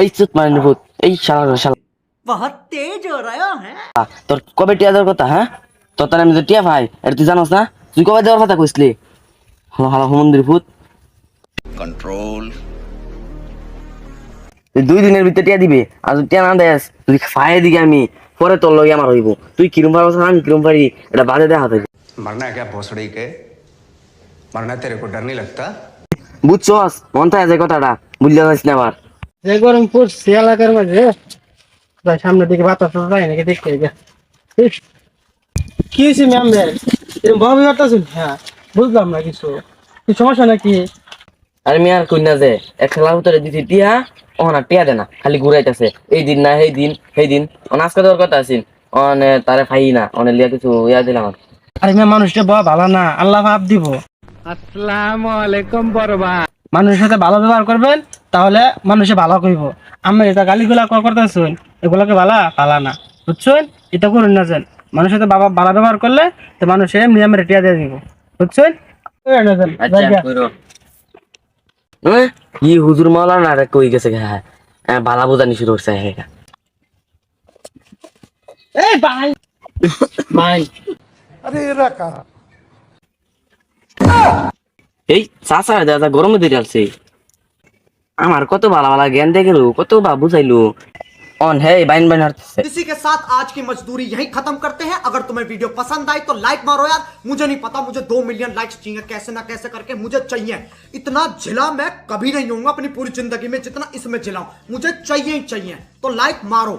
এই চুত মানে ভূত, এই শালা শালা बहुत तेज हो रहा है। তোর কবে টিয়া দেওয়ার কথা? হ্যাঁ, তোর তার আমি তো টিয়া ভাই, এটা তুই জানোস না? তুই কবে দেওয়ার কথা কইসলি? হালা হালা হুমন্দির ভূত, कंट्रोल। তুই 2 দিনের ভিতরে টিয়া দিবি, আর তুই টিয়া না দেস তুই ফায়ে দিকে আমি পরে তোর লগে আমার হইব। তুই কিরম পারবো না আমি কিরম পারি এটা বাদে দেখা থাকবে। मरना है क्या भोसड़ी के? मरना तेरे को डर नहीं लगता? বুঝছস মন থাকে যে কথাটা বুঝলে যাইস না আবার। যে গরম পড়ছে এলাকার মাঝে, তাই সামনের দিকে বাতাস যায় নাকি দেখতে গিয়া। ইস, কি হয়েছে ম্যাম রে? এরকম ভাবে বাতাসুন? হ্যাঁ, বুঝলাম না কিছু। কি সমস্যা নাকি? আর আমি আর কই না যে এক খেলার ভিতরে দিছি টিয়া, ও না টিয়া দে না, খালি ঘুরাইতেছে এই দিন না সেই দিন আজকে দেওয়ার কথা আছিস, অনে তারে খাই না, অনে লিয়া কিছু ইয়া দিলাম। আরে ম্যাম, মানুষটা বড় ভালো না, আল্লাহ মাফ দিব। আসসালামু আলাইকুম বড় ভাই। মানুষের সাথে ভালো ব্যবহার করবেন, তাহলে মানুষে ভালো কইব। আমি এটা গালিগুলা করতেছেন, এগুলোকে ভালা না, বুঝছেন? এটা করুন না যেন। মানুষের সাথে ভালো ব্যবহার করলে তো মানুষে এমনি আমরা টিয়া দিয়ে দিব, বুঝছেন? কইরা না যেন, আচ্ছা জায়গা। কইরো কি হুজুর মাওলানা রে কই গেছে? হ্যাঁ হ্যাঁ, বালা বুঝানি শুরু করছে। হ্যাঁ এই ভাই, ভাই, এই চাচা দাদা গরমে দিয়ে আসছে, আমার কত ভালো ভালো জ্ঞান দিয়ে গেল, কত বা বুঝাইলো। অন হে বাইন বাইন হাঁটতেছে। इसी के साथ आज की मजदूरी यहीं खत्म करते हैं। अगर तुम्हें वीडियो पसंद आई तो लाइक मारो यार। मुझे नहीं पता, मुझे 2 मिलियन लाइक्स चाहिए, कैसे ना कैसे करके मुझे चाहिए। इतना झिला मैं कभी नहीं होऊंगा अपनी पूरी जिंदगी में जितना इसमें झिलाऊं। मुझे चाहिए ही चाहिए, तो लाइक मारो।